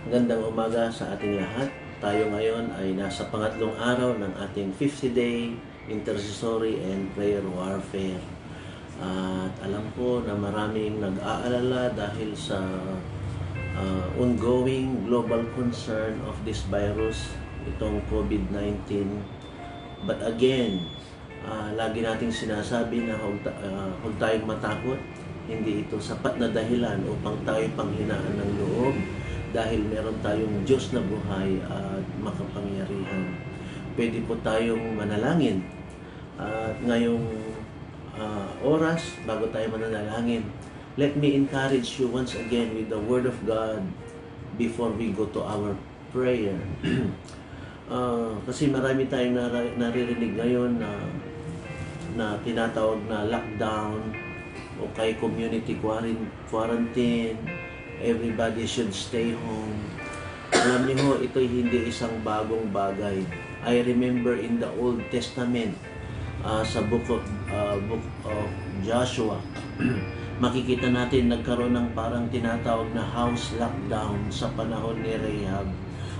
Magandang umaga sa ating lahat. Tayo ngayon ay nasa pangatlong araw ng ating 50-day intercessory and prayer warfare. At alam ko na maraming nag-aalala dahil sa ongoing global concern of this virus, itong COVID-19. But again, lagi nating sinasabi na huwag tayong matakot. Hindi ito sapat na dahilan upang tayo panghinaan ng loob dahil meron tayong Diyos na buhay at makapangyarihan. Pwede po tayong manalangin. At ngayong oras, bago tayo manalangin, let me encourage you once again with the Word of God before we go to our prayer. Kasi marami tayong naririnig ngayon na tinatawag na lockdown o kay community quarantine, everybody should stay home. Alam niyo ho, ito'y hindi isang bagong bagay. I remember in the Old Testament, sa book of Joshua, makikita natin nagkaroon ng parang tinatawag na house lockdown sa panahon ni Rahab.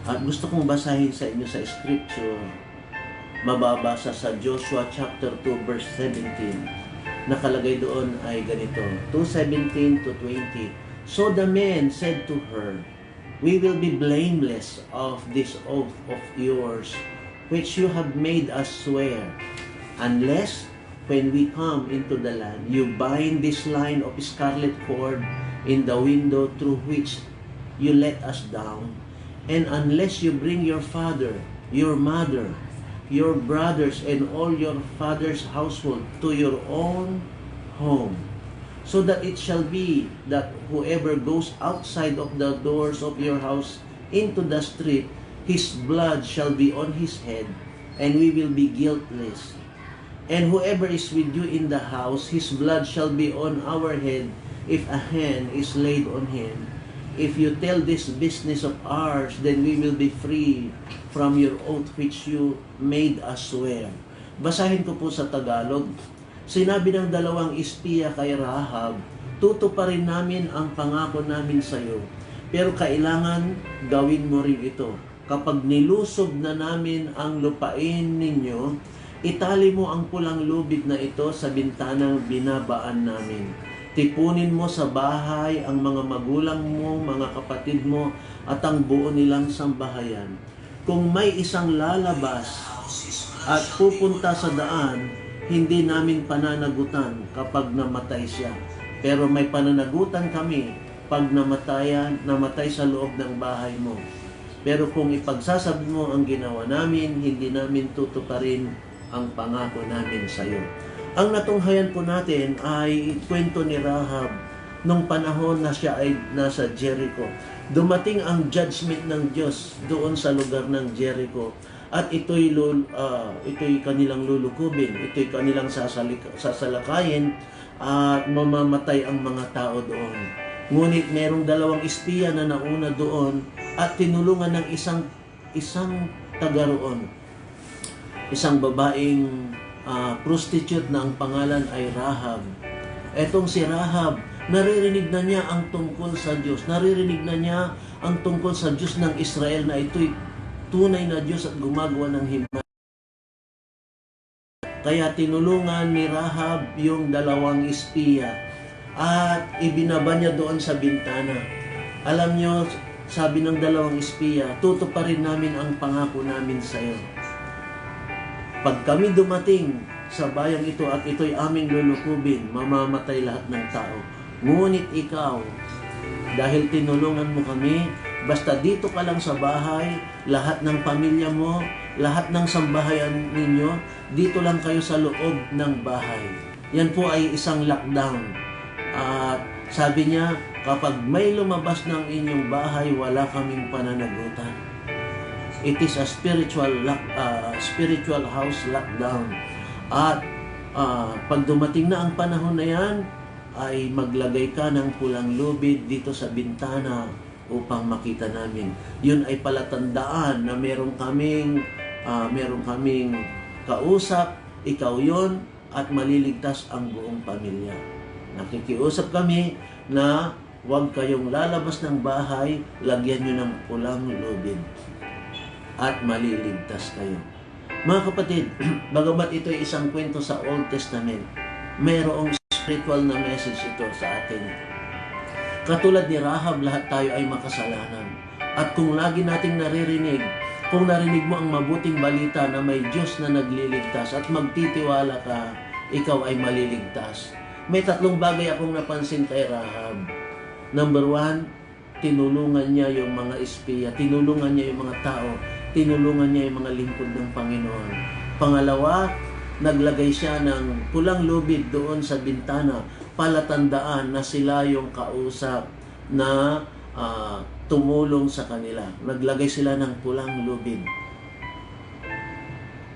At gusto kong basahin sa inyo sa scripture, mababasa sa Joshua chapter 2 verse 17. Nakalagay doon ay ganito, 2:17 to 20. So the men said to her, "We will be blameless of this oath of yours, which you have made us swear, unless when we come into the land, you bind this line of scarlet cord in the window through which you let us down, and unless you bring your father, your mother, your brothers, and all your father's household to your own home, so that it shall be that whoever goes outside of the doors of your house into the street, his blood shall be on his head, and we will be guiltless. And whoever is with you in the house, his blood shall be on our head, if a hand is laid on him. If you tell this business of ours, then we will be free from your oath which you made us swear." Basahin ko po sa Tagalog. Sinabi ng dalawang espiya kay Rahab, "Tutuparin namin ang pangako namin sa iyo, pero kailangan gawin mo rin ito. Kapag nilusob na namin ang lupain ninyo, itali mo ang pulang lubid na ito sa bintanang binabaan namin. Tipunin mo sa bahay ang mga magulang mo, mga kapatid mo, at ang buo nilang sambahayan. Kung may isang lalabas at pupunta sa daan, hindi namin pananagutan kapag namatay siya. Pero may pananagutan kami pag namatay sa loob ng bahay mo. Pero kung ipagsasabi mo ang ginawa namin, hindi namin tutuparin ang pangako namin sa iyo." Ang natunghayan po natin ay kwento ni Rahab nung panahon na siya ay nasa Jericho. Dumating ang judgment ng Diyos doon sa lugar ng Jericho. At ito'y kanilang lulukubin, ito'y kanilang sasalakayin at mamamatay ang mga tao doon. Ngunit merong dalawang espiya na nauna doon at tinulungan ng isang taga roon. Isang babaeng prostitute na ang pangalan ay Rahab. Etong si Rahab, naririnig na niya ang tungkol sa Diyos. Naririnig na niya ang tungkol sa Diyos ng Israel na ito'y tunay na Diyos at gumagawa ng himala. Kaya tinulungan ni Rahab yung dalawang espiya at ibinaba niya doon sa bintana. Alam niyo, sabi ng dalawang espiya, "Tutuparin namin ang pangako namin sa iyo. Pag kami dumating sa bayang ito at ito'y aming lulukubin, mamamatay lahat ng tao. Ngunit ikaw, dahil tinulungan mo kami, basta dito ka lang sa bahay, lahat ng pamilya mo, lahat ng sambahayan ninyo, dito lang kayo sa loob ng bahay." Yan po ay isang lockdown. At sabi niya, kapag may lumabas ng inyong bahay, wala kaming pananagutan. It is a spiritual house lockdown. At pag dumating na ang panahon na yan, ay maglagay ka ng pulang lubid dito sa bintana upang makita namin. Yun ay palatandaan na meron kaming kausap, ikaw yon, at maliligtas ang buong pamilya. Nakikiusap kami na huwag kayong lalabas ng bahay, lagyan nyo ng pulang lubid at maliligtas kayo. Mga kapatid, bagamat ito ay isang kwento sa Old Testament, mayroong spiritual na message ito sa atin. Katulad ni Rahab, lahat tayo ay makasalanan. At kung lagi nating naririnig, kung narinig mo ang mabuting balita na may Diyos na nagliligtas at magtitiwala ka, ikaw ay maliligtas. May 3 bagay akong napansin kay Rahab. Number 1, tinulungan niya yung mga espiya, tinulungan niya yung mga tao, tinulungan niya yung mga lingkod ng Panginoon. Pangalawa, naglagay siya ng pulang lubid doon sa bintana, palatandaan na sila yung kausap na tumulong sa kanila. Naglagay sila ng pulang lubid.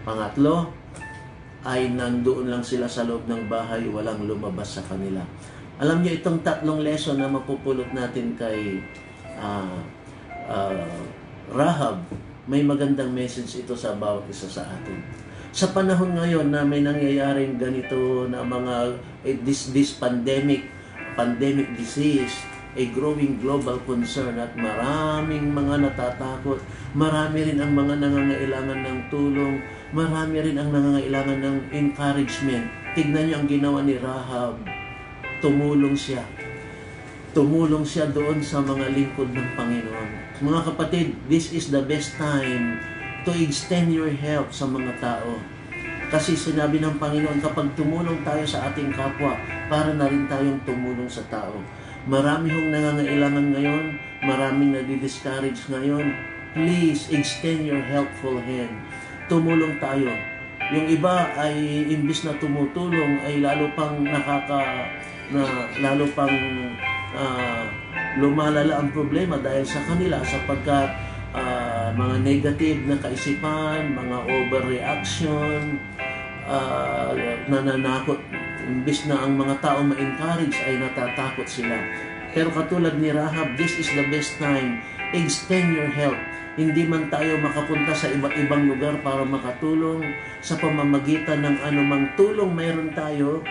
Pangatlo, ay nandoon lang sila sa loob ng bahay, walang lumabas sa kanila. Alam niyo, itong 3 lesson na mapupulot natin kay Rahab, may magandang message ito sa bawat isa sa atin. Sa panahon ngayon na may nangyayaring ganito na mga this pandemic disease, a growing global concern at maraming mga natatakot, marami rin ang mga nangangailangan ng tulong, marami rin ang nangangailangan ng encouragement. Tignan niyo ang ginawa ni Rahab. Tumulong siya. Tumulong siya doon sa mga lingkod ng Panginoon. Mga kapatid, this is the best time to extend your help sa mga tao. Kasi sinabi ng Panginoon, kapag tumulong tayo sa ating kapwa, para na rin tayong tumulong sa tao. Marami hong nangangailangan ngayon, maraming nadi-discourage ngayon. Please, extend your helpful hand. Tumulong tayo. Yung iba ay imbis na tumutulong ay lalo pang lumalala ang problema dahil sa kanila sapagkat mga negative na kaisipan, mga overreaction, nananakot. Imbis na ang mga tao ma-encourage ay natatakot sila. Pero katulad ni Rahab, this is the best time. Extend your help. Hindi man tayo makapunta sa iba't ibang lugar para makatulong sa pamamagitan ng anumang tulong mayroon tayo,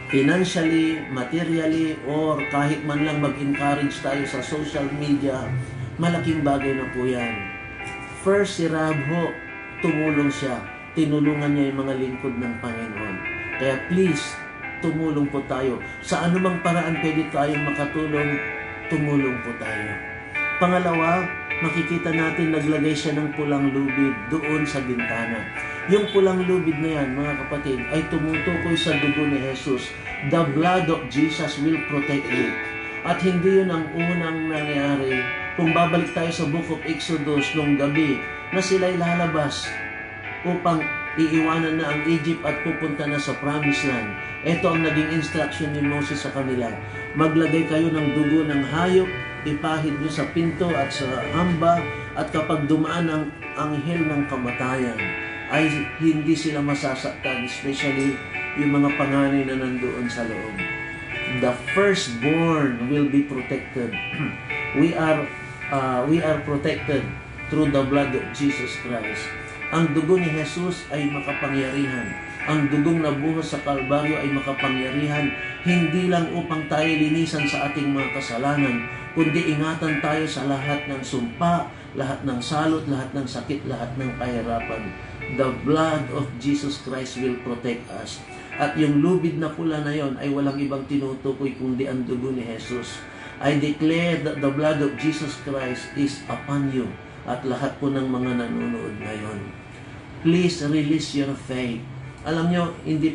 financially, materially, or kahit man lang mag-encourage tayo sa social media, malaking bagay na po yan. First, si Rahab ho, tumulong siya. Tinulungan niya yung mga lingkod ng Panginoon. Kaya please, tumulong po tayo. Sa anumang paraan pwede tayong makatulong, tumulong po tayo. Pangalawa, makikita natin naglagay siya ng pulang lubid doon sa bintana. Yung pulang lubid na yan, mga kapatid, ay tumutukoy sa dugo ni Jesus. The blood of Jesus will protect you. At hindi yun ang unang nangyari. Kung babalik tayo sa Book of Exodus nung gabi, na sila'y lalabas upang iiwanan na ang Egypt at pupunta na sa Promised Land. Ito ang naging instruction ni Moses sa kanila. Maglagay kayo ng dugo ng hayop, ipahid nyo sa pinto at sa hamba, at kapag dumaan ang anghel ng kamatayan, ay hindi sila masasaktan, especially yung mga panganay na nandoon sa loob. The firstborn will be protected. We are protected through the blood of Jesus Christ. Ang dugo ni Jesus ay makapangyarihan. Ang dugong nabuhos sa Kalbaryo ay makapangyarihan, hindi lang upang tayo linisan sa ating mga kasalanan, kundi ingatan tayo sa lahat ng sumpa, lahat ng salot, lahat ng sakit, lahat ng kahirapan. The blood of Jesus Christ will protect us. At yung lubid na pula na yon ay walang ibang tinutukoy kundi ang dugo ni Jesus. I declare that the blood of Jesus Christ is upon you at lahat po ng mga nanonood ngayon. Please release your faith. Alam nyo, hindi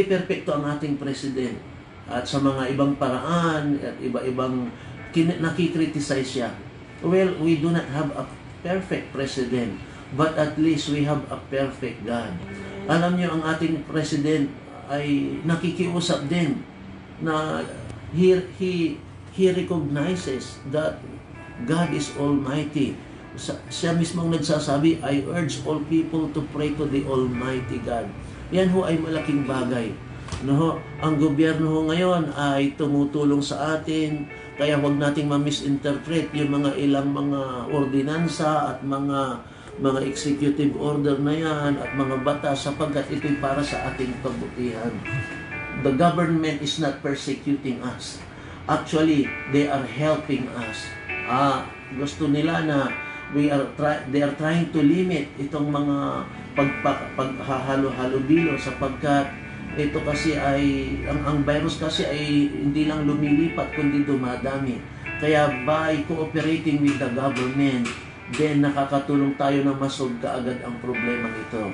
perpekto ang ating president. At sa mga ibang paraan at iba-ibang nakikriticize siya. Well, we do not have a perfect president, but at least we have a perfect God. Alam nyo, ang ating president ay nakikiusap din na he recognizes that God is Almighty. Siya mismong nagsasabi, I urge all people to pray to the Almighty God. Yan ho ay malaking bagay. No, ang gobyerno ho ngayon ay tumutulong sa atin, kaya huwag nating ma-misinterpret yung mga ilang mga ordinansa at mga executive order na yan at mga batas sapagkat ito'y para sa ating kabutihan. The government is not persecuting us. Actually, they are helping us. Gusto nila na they are trying to limit itong mga paghahalo-halo-bilo sapagkat ito kasi ay ang virus kasi ay hindi lang lumilipat kundi dumadami. Kaya by cooperating with the government, then nakakatulong tayo na masolve kaagad ang problemang ito.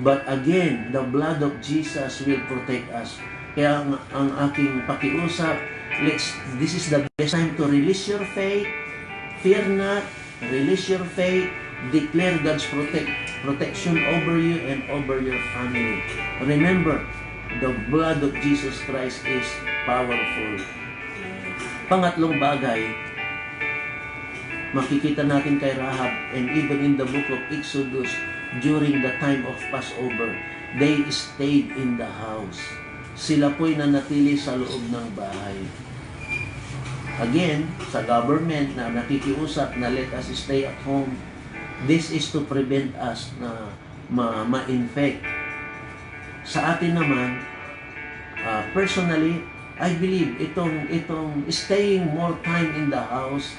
But again, the blood of Jesus will protect us. Kaya ang aking pakiusap, this is the best time to release your faith. Fear not, release your faith, declare God's protection over you and over your family. Remember, the blood of Jesus Christ is powerful. Pangatlong bagay, makikita natin kay Rahab and even in the book of Exodus, during the time of Passover, they stayed in the house. Sila po'y nanatili sa loob ng bahay. Again, sa government na nakikiusap na let us stay at home, this is to prevent us na ma-infect. Sa atin naman, personally, I believe itong staying more time in the house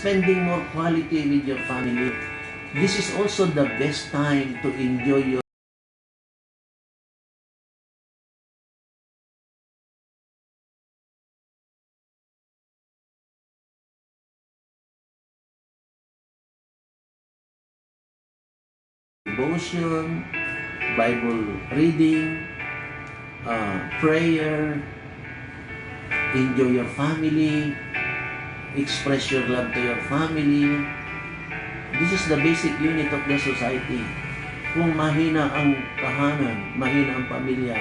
spending more quality with your family. This is also the best time to enjoy your devotion, Bible reading, prayer, enjoy your family, express your love to your family. This is the basic unit of the society. Kung mahina ang tahanan, mahina ang pamilya,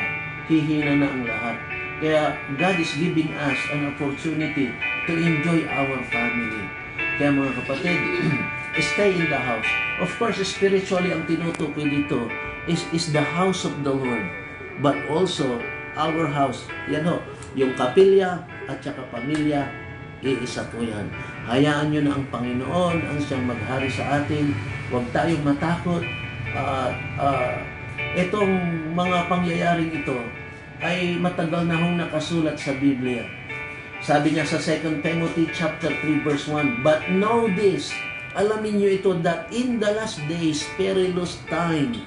hihina na ang lahat. Kaya God is giving us an opportunity to enjoy our family. Kaya mga kapatid, stay in the house. Of course, spiritually ang tinutukoy dito is the house of the Lord. But also, our house. Yan ho, yung kapilya at saka pamilya, iisa po yan. Hayaan nyo na ang Panginoon ang siyang maghari sa atin. Huwag tayong matakot. Itong mga pangyayaring ito ay matagal na hong nakasulat sa Biblia. Sabi niya sa 2 Timothy chapter 3 verse 1, "But know this," alamin nyo ito, "that in the last days perilous times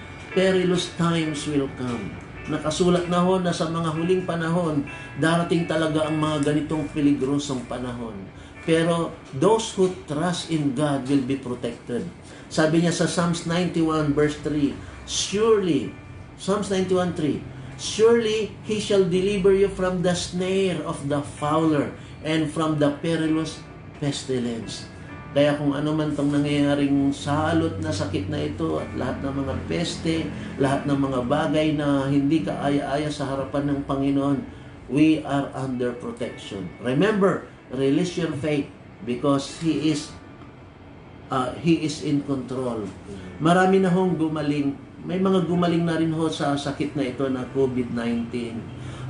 will come." Nakasulat na ho na sa mga huling panahon, darating talaga ang mga ganitong peligrosong panahon. Pero those who trust in God will be protected. Sabi niya sa Psalms 91 verse 3, Psalms 91:3, "Surely He shall deliver you from the snare of the fowler and from the perilous pestilence." Kaya kung ano man itong nangyayaring salot na sakit na ito at lahat ng mga peste, lahat ng mga bagay na hindi kaaya-aya sa harapan ng Panginoon, we are under protection. Remember, release your faith because He is in control. Marami na hong gumaling. May mga gumaling na rin ho sa sakit na ito na COVID-19.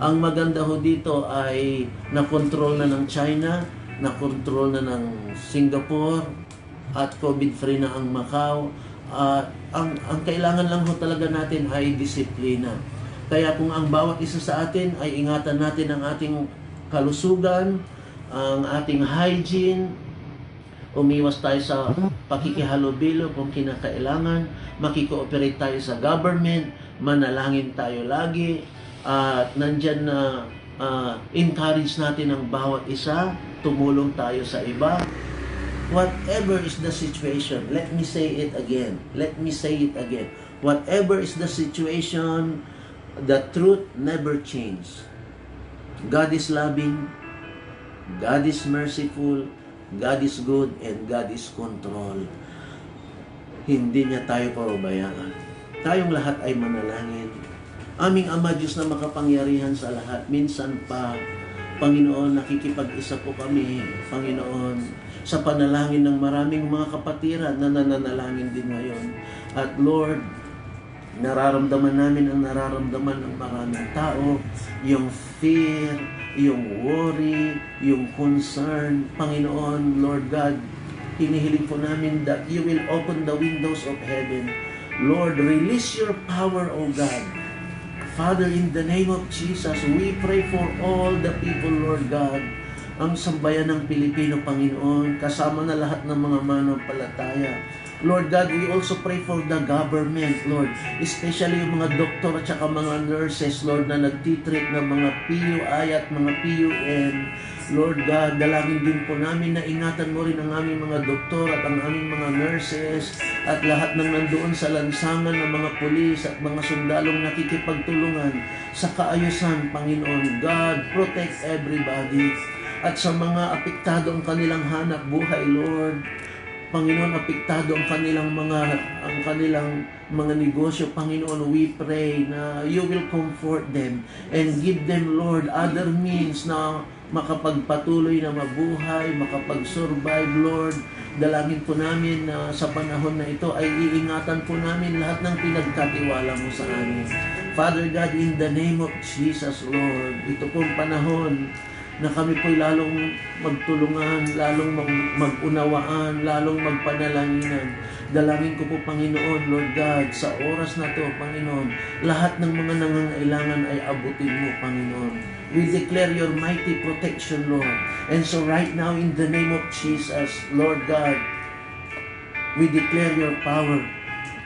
Ang maganda ho dito ay nakontrol na ng China, na-control na ng Singapore, at COVID-free na ang Macau. Ang kailangan lang ho talaga natin ay disiplina. Kaya kung ang bawat isa sa atin ay ingatan natin ang ating kalusugan, ang ating hygiene, umiwas tayo sa pakikihalubilo kung kinakailangan, makikooperate tayo sa government, manalangin tayo lagi, at nandyan na encourage natin ang bawat isa, tumulong tayo sa iba. Whatever is the situation, let me say it again. Whatever is the situation, the truth never changes. God is loving, God is merciful, God is good, and God is control. Hindi niya tayo pababayaan. Tayong lahat ay manalangin. Aming Ama Diyos na makapangyarihan sa lahat, minsan pa Panginoon, nakikipag-isa po kami, Panginoon, sa panalangin ng maraming mga kapatiran na nananalangin din ngayon. At Lord, nararamdaman namin ang nararamdaman ng maraming tao, yung fear, yung worry, yung concern. Panginoon, Lord God, hinihiling po namin that you will open the windows of heaven. Lord, release your power, O God. Father, in the name of Jesus, we pray for all the people, Lord God, ang sambayan ng Pilipino, Panginoon, kasama na lahat ng mga manampalataya. Lord God, we also pray for the government, Lord, especially yung mga doktor at saka mga nurses, Lord, na nagtitreat ng mga PUI at mga PUN. Lord God, dalangin din po namin na ingatan mo rin ang aming mga doktor at ang aming mga nurses at lahat ng nandoon sa lansangan ng mga pulis at mga sundalong nakikipagtulungan sa kaayusan, Panginoon. God, protect everybody. At sa mga apektado ang kanilang hanap buhay, Lord, Panginoon, apektado ang kanilang mga negosyo, Panginoon, we pray na you will comfort them and give them, Lord, other means na makapagpatuloy na mabuhay, makapag-survive, Lord. Dalangin po namin na sa panahon na ito ay iingatan po namin lahat ng pinagkatiwala mo sa amin. Father God, in the name of Jesus, Lord, ito pong panahon na kami po'y lalong magtulungan, lalong mag-unawaan, lalong magpanalanginan. Dalangin ko po, Panginoon, Lord God, sa oras na to, Panginoon, lahat ng mga nangangailangan ay abutin mo, Panginoon. We declare your mighty protection, Lord. And so right now, in the name of Jesus, Lord God, we declare your power.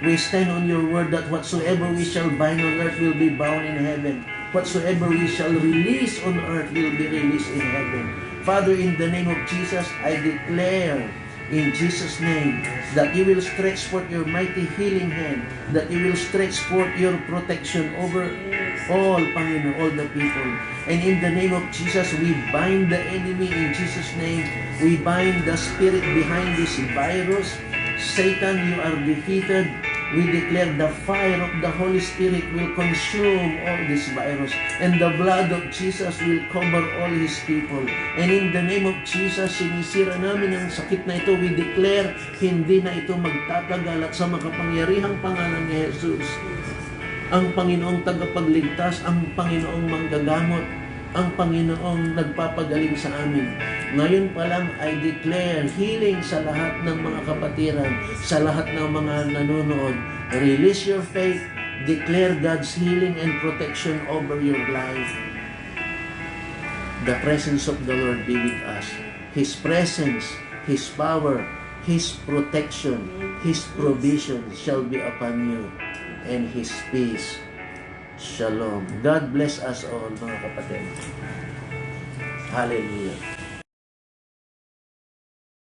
We stand on your word that whatsoever we shall bind on earth will be bound in heaven. Whatsoever we shall release on earth will be released in heaven. Father, in the name of Jesus, I declare in Jesus' name that you will stretch forth your mighty healing hand, that you will stretch forth your protection over all, Panginoon, all the people. And in the name of Jesus, we bind the enemy in Jesus' name. We bind the spirit behind this virus. Satan, you are defeated. We declare the fire of the Holy Spirit will consume all this virus, and the blood of Jesus will cover all His people. And in the name of Jesus, sinisira namin ang sakit na ito. We declare, hindi na ito magtatagal at sa makapangyarihang pangalan ni Jesus, ang Panginoong tagapagligtas, ang Panginoong manggagamot, ang Panginoong nagpapagaling sa amin. Ngayon pa lang, I declare healing sa lahat ng mga kapatiran, sa lahat ng mga nanonood. Release your faith, declare God's healing and protection over your life. The presence of the Lord be with us. His presence, His power, His protection, His provision shall be upon you, and His peace. Shalom. God bless us all, mga kapatid. Hallelujah.